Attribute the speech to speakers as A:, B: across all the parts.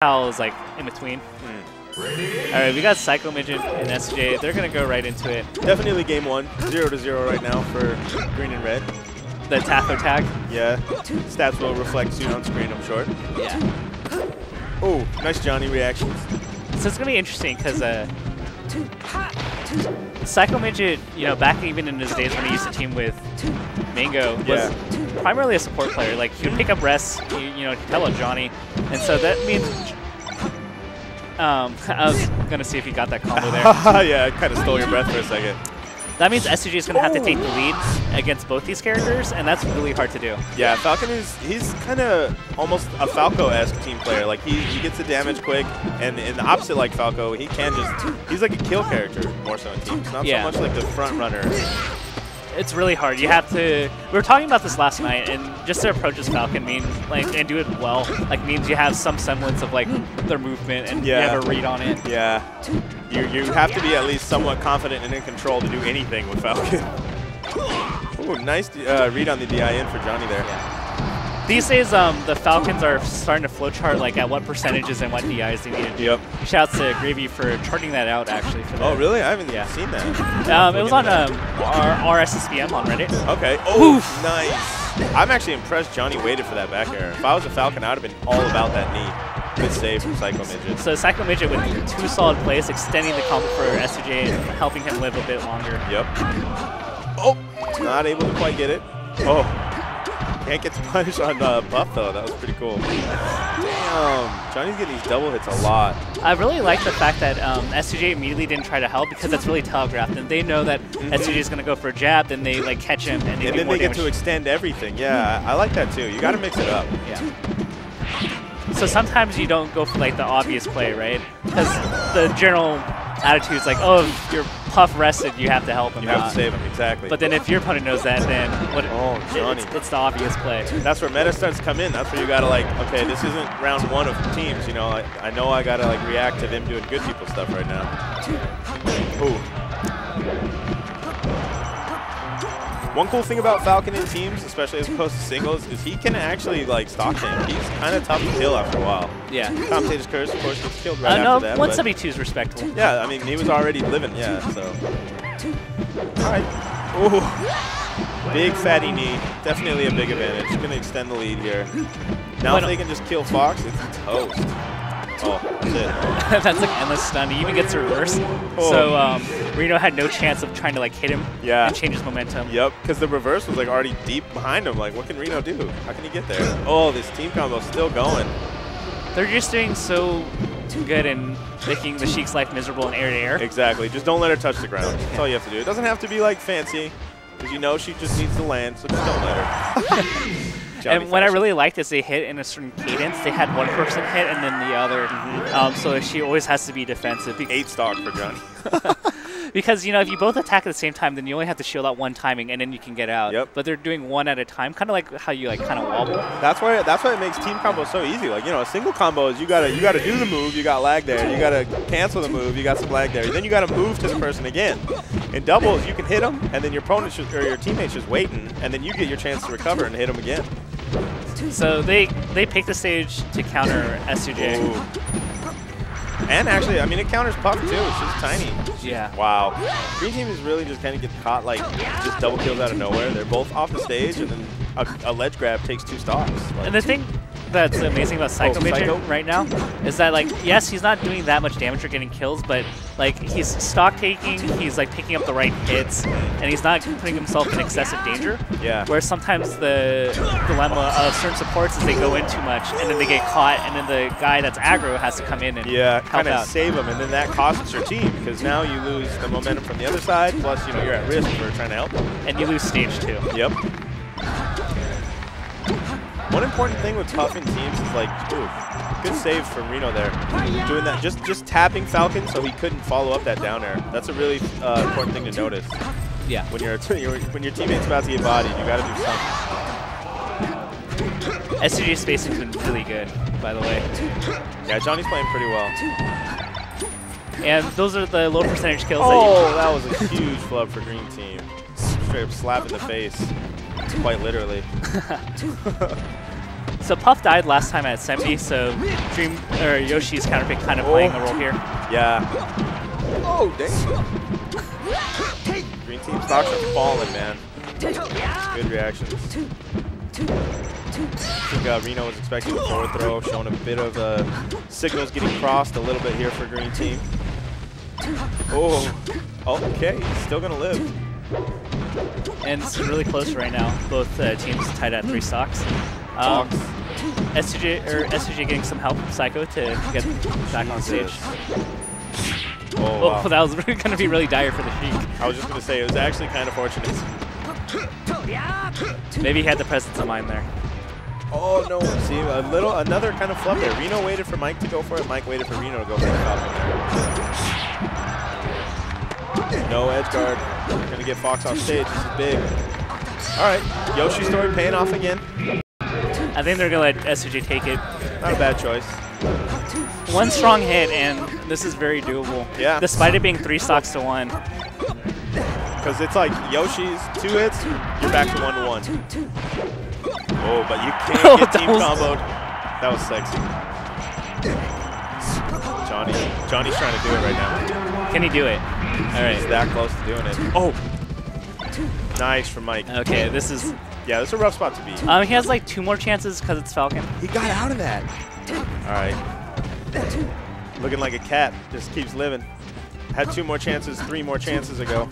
A: Hal is like in between. Alright, we got PsychoMidget and S2J. They're gonna go right into it.
B: Definitely game 1. 0-0 right now for green and red.
A: The Taffo tag.
B: Yeah. Stats will reflect soon on screen, I'm sure.
A: Yeah.
B: Oh, nice Johnny reactions.
A: So it's gonna be interesting because PsychoMidget, you know, back even in his days when he used to team with Mango, was primarily a support player. Like, he would pick up rests, you know, hello Johnny, and so that means. I was gonna see if he got that combo there.
B: Yeah, I kind of stole your breath for a second.
A: That means S2J is gonna have to take the lead against both these characters, and that's really hard to do. Yeah,
B: Falcon he's kind of almost a Falco-esque team player. Like he gets the damage quick, and in the opposite, like Falco, he can he's like a kill character more so in teams, not so much like the front runner.
A: It's really hard. You have to. We were talking about this last night, and just to approach as Falcon means and do it well. Like means you have some semblance of like their movement, and you have a read on it.
B: Yeah, you have to be at least somewhat confident and in control to do anything with Falcon. Ooh, nice read on the DI in for Johnny there.
A: Yeah. These days, the Falcons are starting to flowchart like at what percentages and what DIs they need to do.
B: Yep.
A: Shouts to Gravy for charting that out actually. For
B: oh really? I haven't seen that.
A: It was on our SSBM on Reddit.
B: Okay. Oh, nice. I'm actually impressed Johnny waited for that back air. If I was a Falcon, I would have been all about that knee. Good save from PsychoMidget. So
A: PsychoMidget with 2 solid plays, extending the combo for S2J and helping him live a bit longer.
B: Yep. Oh, not able to quite get it. Oh. Can't get the punish on Buff though. That was pretty cool. Damn, Johnny's getting these double hits a lot.
A: I really like the fact that S2J immediately didn't try to help because that's really telegraphed, and they know that S2J is going to go for a jab, then they like catch him, and
B: then they get to extend everything. Yeah, I like that too. You got to mix it up.
A: Yeah. So sometimes you don't go for like the obvious play, right? Because the general attitude is like, oh, if you're Puff rested, you have to help him.
B: You have to save him, exactly.
A: But then if your opponent knows that, then
B: Johnny.
A: It's the obvious play.
B: That's where meta starts to come in. That's where you gotta like, okay, this isn't round 1 of teams. You know, I know I gotta like react to them doing good people stuff right now. Ooh. One cool thing about Falcon in teams, especially as opposed to singles, is he can actually like stock him. He's kind of tough to kill after a while.
A: Yeah.
B: Commentator's Curse, of course, gets killed right after that.
A: 172 is respectable.
B: Yeah, I mean, he was already living, so. All right. Ooh. Big fatty knee. Definitely a big advantage. Going to extend the lead here. Now if they can just kill Fox, it's toast. Oh, that's it.
A: That's like endless stun. He even gets reverse. Oh. So Reno had no chance of trying to like hit him and change his momentum.
B: Yep, because the reverse was like already deep behind him. Like, what can Reno do? How can he get there? Oh, this team combo's still going.
A: They're just doing so good in making the Sheik's life miserable in air to air.
B: Exactly. Just don't let her touch the ground. That's all you have to do. It doesn't have to be like fancy, because you know she just needs to land, so just don't let her.
A: And what I really liked is they hit in a certain cadence. They had one person hit and then the other. So she always has to be defensive.
B: 8 stock for Johnny.
A: Because, you know, if you both attack at the same time, then you only have to shield out one timing and then you can get out.
B: Yep.
A: But they're doing one at a time, kind of like how you like kind of wobble.
B: That's why it makes team combos so easy. Like, you know, a single combo is you gotta do the move, you got lag there. You gotta cancel the move, you got some lag there. Then you gotta move to the person again. In doubles, you can hit them, and then your opponent or your teammate's just waiting, and then you get your chance to recover and hit them again.
A: So they pick the stage to counter S2J.
B: Ooh. And actually, I mean, it counters Puff too. It's just tiny.
A: Yeah.
B: Wow. Green team is really just kind of get caught like just double kills out of nowhere. They're both off the stage, and then a ledge grab takes 2 stocks. Like,
A: and the thing that's amazing about PsychoMidget right now is that, like, yes, he's not doing that much damage or getting kills, but like he's stock taking, he's like picking up the right hits, and he's not putting himself in excessive danger.
B: Yeah.
A: Whereas sometimes the dilemma of certain supports is they go in too much, and then they get caught, and then the guy that's aggro has to come in and
B: kind of save them, and then that costs your team because now you lose the momentum from the other side. Plus, you know, you're at risk for trying to help them.
A: And you lose stage 2.
B: Yep. One important thing with Puff in teams is like, ooh, good save from Reno there. Doing that, just tapping Falcon so he couldn't follow up that down air. That's a really important thing to notice.
A: Yeah.
B: When your teammate's about to get bodied, you got to do something.
A: S2J spacing's been really good, by the way.
B: Yeah, Johnny's playing pretty well.
A: And those are the low percentage kills.
B: Oh, that was a huge flub for green team. Straight up slap in the face. Quite literally.
A: So Puff died last time at 70, so Yoshi's counterpick kind of playing a role here.
B: Yeah. Oh, dang. Green team stocks are falling, man. Good reactions. I think Reno was expecting a forward throw, showing a bit of signals getting crossed a little bit here for green team. Oh, okay, still gonna live.
A: And it's really close right now. Both teams tied at 3 stocks. S2J getting some help from Psycho to get back on stage.
B: Oh, wow.
A: That was going to be really dire for the Sheik.
B: I was just gonna say it was actually kind of fortunate.
A: Maybe he had the presence of mind there.
B: Oh no! See, another kind of flub there. Reno waited for Mike to go for it. Mike waited for Reno to go for the Falcon. No edge guard. Gonna get Fox off stage. This is big. All right, Yoshi story paying off again.
A: I think they're gonna let S2J take it.
B: Not a bad choice.
A: One strong hit, and this is very doable.
B: Yeah.
A: Despite it being 3 stocks to 1.
B: Because it's like Yoshi's 2 hits, you're back to 1-1. Oh, but you can't get team comboed. That was sexy. Johnny's trying to do it right now.
A: Can he do it? All right.
B: He's that close to doing it. Oh. Nice from Mike.
A: Okay, this is...
B: Yeah, this is a rough spot to be.
A: He has like 2 more chances because it's Falcon.
B: He got out of that. All right. Looking like a cat. Just keeps living. Had 2 more chances, 3 more chances ago.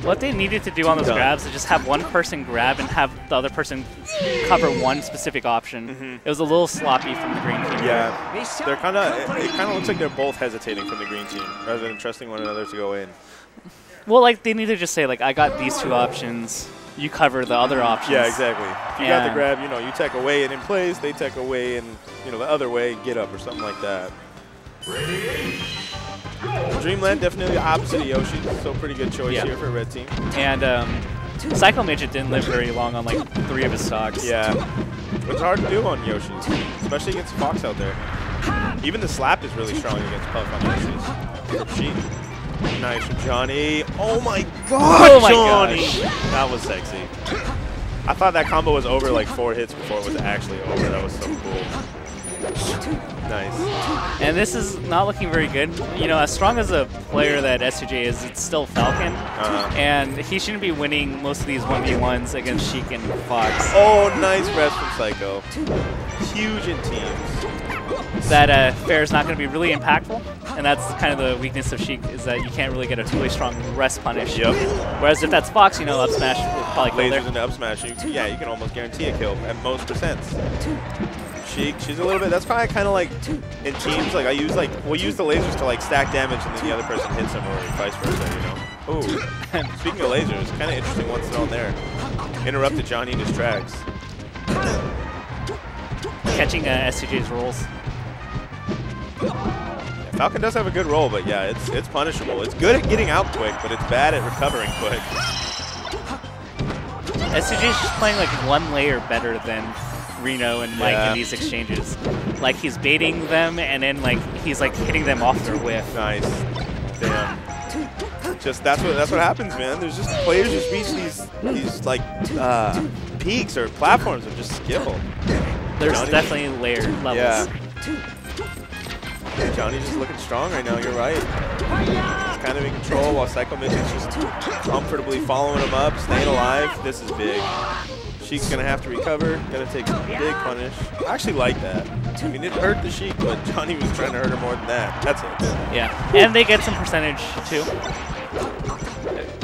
A: What they needed to do on those grabs is just have one person grab and have the other person cover one specific option. It was a little sloppy from the green team.
B: Yeah, they're kind of. It kind of looks like they're both hesitating from the green team rather than trusting one another to go in.
A: Well, like they need to just say like, I got these 2 options. You cover the other options.
B: Yeah, exactly. If you got the grab, you know, you tech away and in place, they tech away and the other way, get up or something like that. Dreamland definitely opposite of Yoshi, so pretty good choice here for red team.
A: And PsychoMidget didn't live very long on like 3 of his stocks.
B: Yeah, it's hard to do on Yoshi's, especially against Fox out there. Even the slap is really strong against Puff on Yoshi's. Sheik. Nice from Johnny. Oh my God,
A: oh my
B: Johnny!
A: Gosh.
B: That was sexy. I thought that combo was over like 4 hits before it was actually over. That was so cool. Nice.
A: And this is not looking very good. You know, as strong as a player that S2J is, it's still Falcon. And he shouldn't be winning most of these 1v1s against Sheik and Fox.
B: Oh, nice rest from Psycho. Huge in teams.
A: That fair is not going to be really impactful. And that's kind of the weakness of Sheik, is that you can't really get a really strong rest punish.
B: Yep.
A: Whereas if that's Fox, you know, up smash will probably kill there.
B: Lasers into up smash, you can almost guarantee a kill at most percents. Sheik, she's a little bit, that's probably kind of like in teams, like we'll use the lasers to like stack damage and then the other person hits them or vice versa, you know. Ooh, speaking of lasers, kind of interesting what's thrown there. Interrupted Johnny in his tracks.
A: Catching S2J's rolls.
B: Falcon does have a good roll, but yeah, it's punishable. It's good at getting out quick, but it's bad at recovering quick.
A: S2J's just playing like 1 layer better than Reno and Mike in these exchanges. Like he's baiting them and then like he's like hitting them off their whiff.
B: Nice. Damn. Just that's what happens, man. There's just players just reach these like peaks or platforms of just skill.
A: There's
B: Johnny
A: definitely layer levels.
B: Yeah. Johnny's just looking strong right now, you're right. He's kind of in control while PsychoMidget's just comfortably following him up, staying alive. This is big. Sheik's going to have to recover, going to take a big punish. I actually like that. I mean, it hurt the Sheik, but Johnny was trying to hurt her more than that. That's it.
A: Yeah, and they get some percentage too.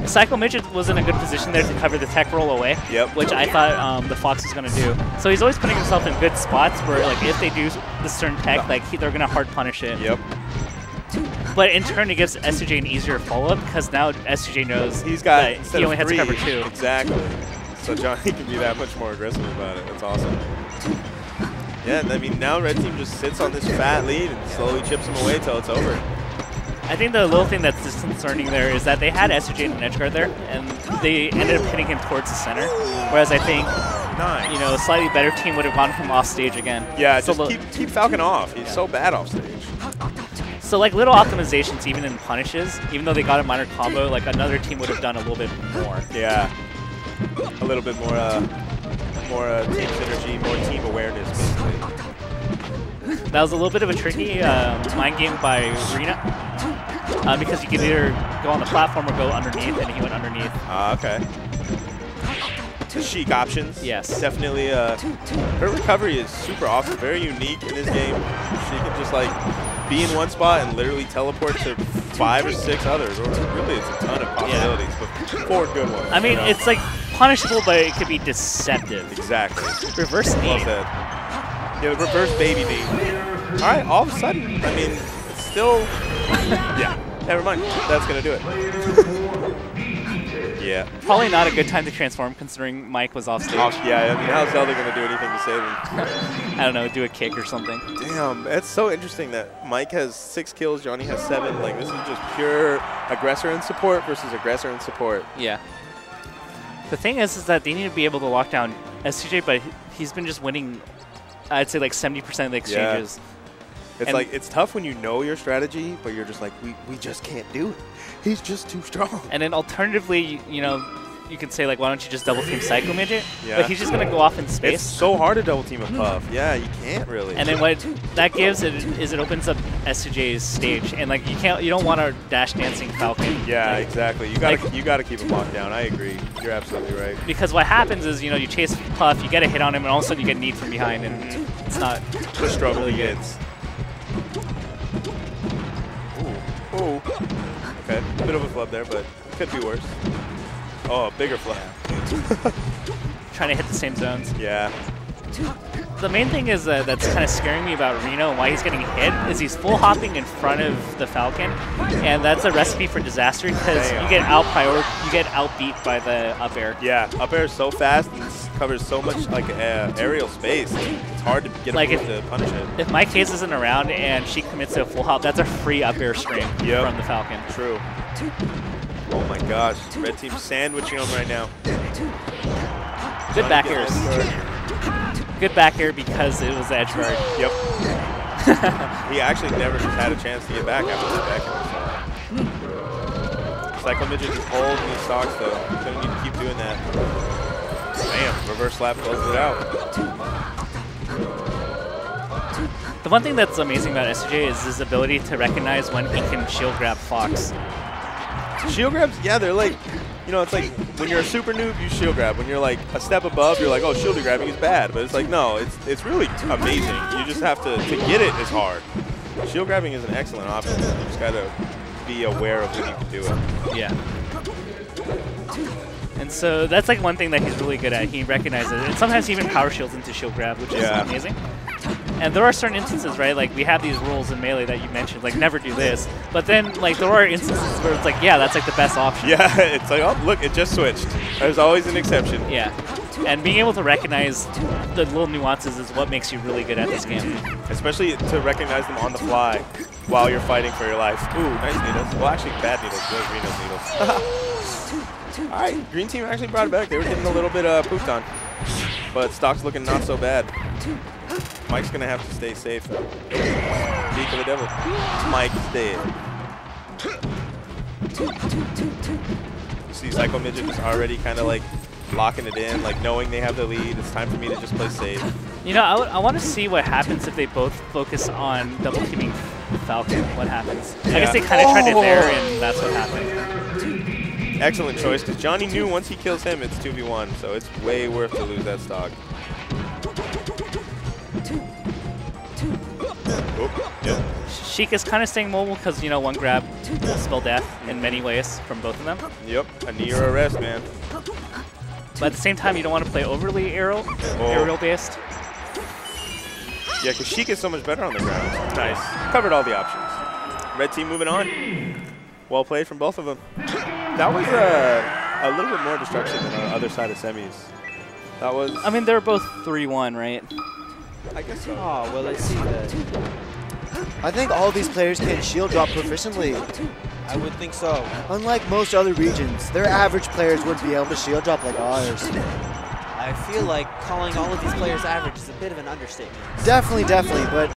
A: PsychoMidget was in a good position there to cover the tech roll away, which I thought the Fox was going to do. So he's always putting himself in good spots where, like, if they do the certain tech, like they're going to hard punish it. But in turn, it gives S2J an easier follow-up because now S2J knows he only has to cover 2.
B: Exactly. So Johnny can be that much more aggressive about it. That's awesome. Yeah, I mean, now Red Team just sits on this fat lead and slowly chips him away till it's over.
A: I think the little thing that's disconcerting there is that they had S2J in an edge guard there, and they ended up hitting him towards the center. Whereas I think, you know, a slightly better team would have gone from off stage again.
B: Yeah, so just keep Falcon off. He's so bad off stage.
A: So like little optimizations, even in punishes, even though they got a minor combo, like another team would have done a little bit more.
B: Yeah, a little bit more more team synergy, more team awareness, basically.
A: That was a little bit of a tricky mind game by Reno, because you could either go on the platform or go underneath, and he went underneath.
B: Okay. The chic options.
A: Yes.
B: Definitely. Her recovery is super awesome, very unique in this game. She can just like be in one spot and literally teleport to 5 or 6 others, or really it's a ton of possibilities, but 4 good ones.
A: I mean, it's like punishable, but it could be deceptive.
B: Exactly.
A: Reverse knee.
B: Well said. Yeah, the reverse baby knee. All right, all of a sudden, I mean, it's still, yeah, never mind. That's going to do it. Yeah.
A: Probably not a good time to transform considering Mike was off stage.
B: Yeah, I mean, how's Zelda going to do anything to save him?
A: I don't know, do a kick or something.
B: Damn, it's so interesting that Mike has 6 kills, Johnny has 7. Like, this is just pure aggressor and support versus aggressor and support.
A: Yeah. The thing is that they need to be able to lock down S2J, but he's been just winning, I'd say, like 70% of the exchanges.
B: Yeah. It's like, it's tough when you know your strategy, but you're just like, we just can't do it. He's just too strong.
A: And then alternatively, you know, you could say, like, why don't you just double team PsychoMidget?
B: Yeah.
A: But he's just going to go off in space.
B: It's so hard to double team a Puff. Yeah, you can't really.
A: And then what that gives is it opens up S2J's stage, and like you don't want a dash dancing Falcon.
B: Yeah,
A: like,
B: exactly. You gotta keep him locked down. I agree. You're absolutely right.
A: Because what happens is, you know, you chase Puff, you get a hit on him, and all of a sudden you get kneed from behind, and it's not
B: the struggle
A: really
B: he gets. Ooh. Okay, a bit of a flub there, but could be worse. Oh, a bigger flub.
A: Trying to hit the same zones.
B: Yeah.
A: The main thing is that's kind of scaring me about Reno and why he's getting hit is he's full hopping in front of the Falcon, and that's a recipe for disaster because you get outbeat by the up air.
B: Yeah, up air is so fast and covers so much like aerial space. It's hard to get
A: like
B: to punish it.
A: If MikeHaze isn't around and she commits to a full hop, that's a free up air stream from the Falcon.
B: True. Oh my gosh, red team sandwiching him right now.
A: Good back airs. Good back air because it was the edge guard.
B: Yep. He actually never just had a chance to get back after that back air. PsychoMidget just holding these stocks though. Gonna need to keep doing that. Bam, reverse slap closes it out.
A: The one thing that's amazing about S2J is his ability to recognize when he can shield grab Fox.
B: Shield grabs, yeah, they're like, you know, it's like when you're a super noob, you shield grab. When you're like a step above, you're like, oh, shield grabbing is bad. But it's like, no, it's really amazing. You just have to get it is hard. Shield grabbing is an excellent option. You just got to be aware of when you can do it.
A: Yeah. And so that's like one thing that he's really good at. He recognizes it. And sometimes he even power shields into shield grab, which is amazing. And there are certain instances, right? Like we have these rules in Melee that you mentioned, like never do this. But then like there are instances where it's like, yeah, that's like the best option.
B: Yeah, it's like, oh, look, it just switched. There's always an exception.
A: Yeah. And being able to recognize the little nuances is what makes you really good at this game.
B: Especially to recognize them on the fly while you're fighting for your life. Ooh, nice needles. Well, actually, bad needles. Those Reno's needles. All right, green team actually brought it back. They were getting a little bit pooped on. But stock's looking not so bad. Mike's going to have to stay safe, though. Beak of the devil. Mike's dead. You see PsychoMidget is already kind of like locking it in, like knowing they have the lead. It's time for me to just play safe.
A: You know, I want to see what happens if they both focus on double teaming Falcon. What happens? Yeah. I guess they kind of tried it there, and that's what happened.
B: Excellent choice, because Johnny knew once he kills him, it's 2v1, so it's way worth to lose that stock. Oh, yep.
A: Sheik is kind of staying mobile because, you know, one grab will spell death in many ways from both of them.
B: Yep, a knee or a rest, man.
A: But at the same time, you don't want to play overly aerial-based.
B: Yeah, because Sheik is so much better on the ground. Nice. Covered all the options. Red team moving on. Well played from both of them. That was a little bit more destruction than on the other side of semis. That was...
A: I mean, they're both 3-1, right?
B: I guess so.
C: Oh, well, I see that. I think all these players can shield drop proficiently. I would think so. Unlike most other regions, their average players wouldn't be able to shield drop like ours.
D: I feel like calling all of these players average is a bit of an understatement.
C: Definitely, but